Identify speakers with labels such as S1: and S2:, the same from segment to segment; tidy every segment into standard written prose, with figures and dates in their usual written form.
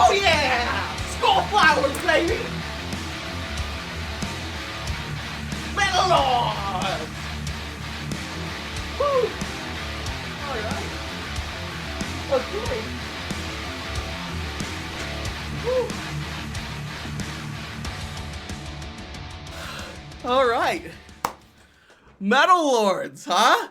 S1: Oh yeah! Skull flowers, baby! Metal Lords! Woo! Alright. Okay. Woo! Alright. Metal Lords, huh?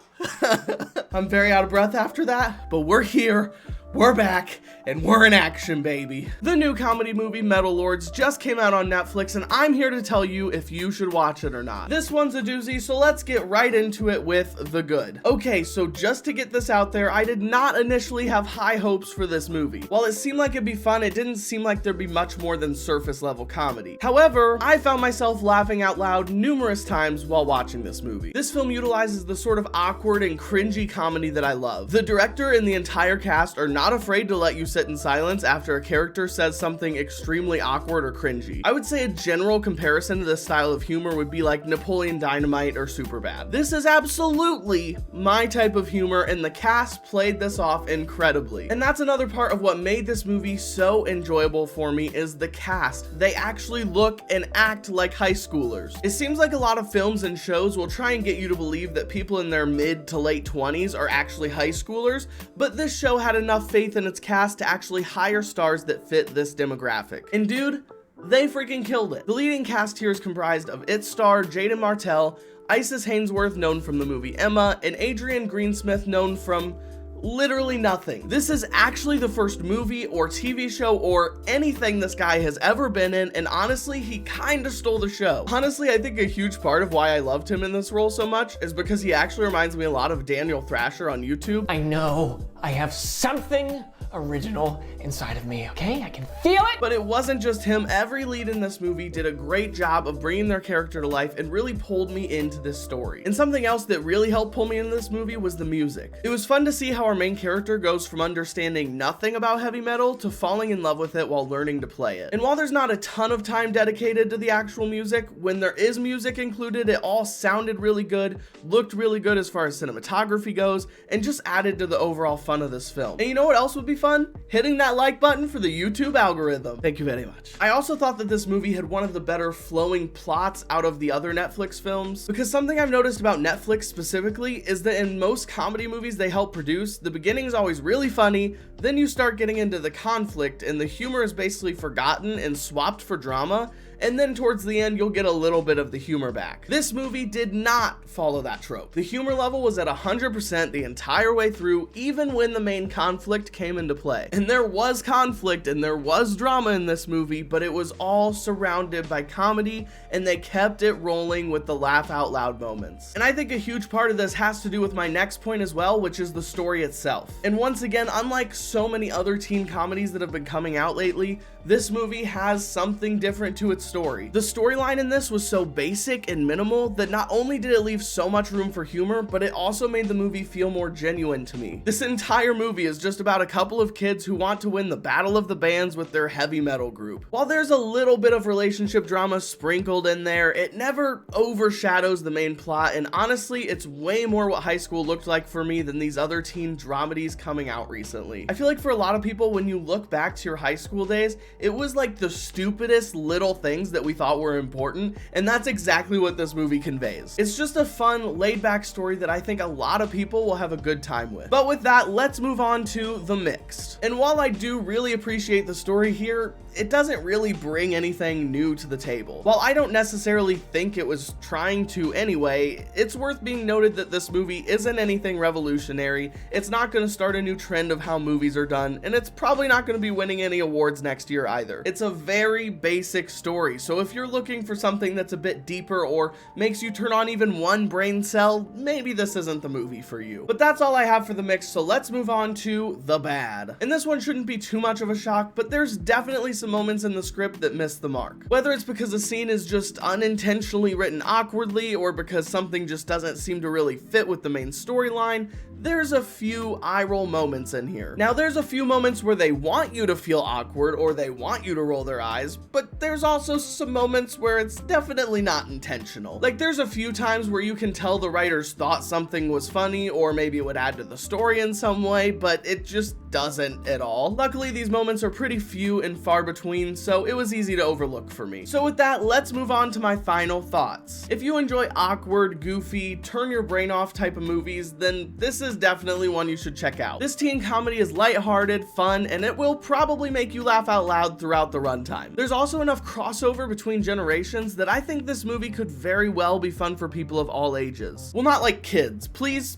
S1: I'm very out of breath after that, but we're here. We're back, and we're in action, baby. The new comedy movie Metal Lords just came out on Netflix, and I'm here to tell you if you should watch it or not. This one's a doozy, so let's get right into it with the good. Okay, so just to get this out there, I did not initially have high hopes for this movie. While it seemed like it'd be fun, it didn't seem like there'd be much more than surface level comedy. However, I found myself laughing out loud numerous times while watching this movie. This film utilizes the sort of awkward and cringy comedy that I love. The director and the entire cast are not afraid to let you sit in silence after a character says something extremely awkward or cringy. I would say a general comparison to this style of humor would be like Napoleon Dynamite or Superbad. This is absolutely my type of humor, and the cast played this off incredibly. And that's another part of what made this movie so enjoyable for me is the cast. They actually look and act like high schoolers. It seems like a lot of films and shows will try and get you to believe that people in their mid to late 20s are actually high schoolers, but this show had enough faith in its cast to actually hire stars that fit this demographic. And dude, they freaking killed it. The leading cast here is comprised of its star Jaeden Martell, Isis Hainsworth, known from the movie Emma, and Adrian Greensmith, known from literally nothing. This is actually the first movie or TV show or anything this guy has ever been in, and honestly, he kinda stole the show. Honestly, I think a huge part of why I loved him in this role so much is because he actually reminds me a lot of Daniel Thrasher on YouTube.
S2: I know I have something original inside of me, okay? I can feel it.
S1: But it wasn't just him. Every lead in this movie did a great job of bringing their character to life and really pulled me into this story. And something else that really helped pull me into this movie was the music. It was fun to see how our main character goes from understanding nothing about heavy metal to falling in love with it while learning to play it. And while there's not a ton of time dedicated to the actual music, when there is music included, it all sounded really good, looked really good as far as cinematography goes, and just added to the overall fun of this film. And you know what else would be fun? Hitting that like button for the YouTube algorithm. Thank you very much. I also thought that this movie had one of the better flowing plots out of the other Netflix films, because something I've noticed about Netflix specifically is that in most comedy movies they help produce, the beginning is always really funny, then you start getting into the conflict and the humor is basically forgotten and swapped for drama, and then towards the end you'll get a little bit of the humor back. This movie did not follow that trope. The humor level was at 100% the entire way through, even when the main conflict came into play. And there was conflict and there was drama in this movie, but it was all surrounded by comedy, and they kept it rolling with the laugh out loud moments. And I think a huge part of this has to do with my next point as well, which is the story itself. And once again, unlike so many other teen comedies that have been coming out lately, this movie has something different to its story. The storyline in this was so basic and minimal that not only did it leave so much room for humor, but it also made the movie feel more genuine to me. This entire movie is just about a couple of kids who want to win the battle of the bands with their heavy metal group. While there's a little bit of relationship drama sprinkled in there, it never overshadows the main plot, and honestly, it's way more what high school looked like for me than these other teen dramedies coming out recently. I feel like for a lot of people, when you look back to your high school days, it was like the stupidest little things that we thought were important, and that's exactly what this movie conveys. It's just a fun, laid-back story that I think a lot of people will have a good time with. But with that, let's move on to the mixed. And while I do really appreciate the story here, it doesn't really bring anything new to the table. While I don't necessarily think it was trying to anyway, it's worth being noted that this movie isn't anything revolutionary, it's not going to start a new trend of how movies are done, and it's probably not going to be winning any awards next year either. It's a very basic story, so if you're looking for something that's a bit deeper or makes you turn on even one brain cell, maybe this isn't the movie for you. But that's all I have for the mix, so let's move on to the bad. And this one shouldn't be too much of a shock, but there's definitely some moments in the script that miss the mark. Whether it's because a scene is just unintentionally written awkwardly, or because something just doesn't seem to really fit with the main storyline, there's a few eye roll moments in here. Now, there's a few moments where they want you to feel awkward or they want you to roll their eyes, but there's also some moments where it's definitely not intentional. Like, there's a few times where you can tell the writers thought something was funny or maybe it would add to the story in some way, but it just doesn't at all. Luckily, these moments are pretty few and far between, so it was easy to overlook for me. So with that, let's move on to my final thoughts. If you enjoy awkward, goofy, turn your brain off type of movies, then this is definitely one you should check out. This teen comedy is lighthearted, fun, and it will probably make you laugh out loud throughout the runtime. There's also enough crossover between generations that I think this movie could very well be fun for people of all ages. Well, not like kids. Please,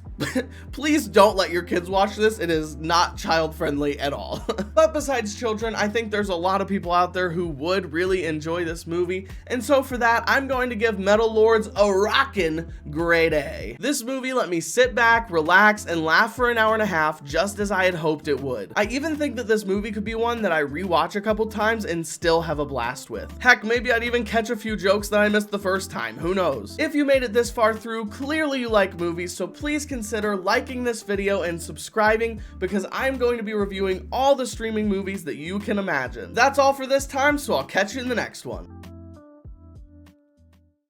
S1: please don't let your kids watch this. It is not child friendly at all. But besides children, I think there's a lot of people out there who would really enjoy this movie, and so for that, I'm going to give Metal Lords a rockin' grade A. This movie let me sit back, relax, and laugh for an hour and a half just as I had hoped it would. I even think that this movie could be one that I rewatch a couple times and still have a blast with. Heck, maybe I'd even catch a few jokes that I missed the first time, who knows? If you made it this far through, clearly you like movies, so please consider liking this video and subscribing, because I'm going to be reviewing all the streaming movies that you can imagine. That's all for this time, so I'll catch you in the next one.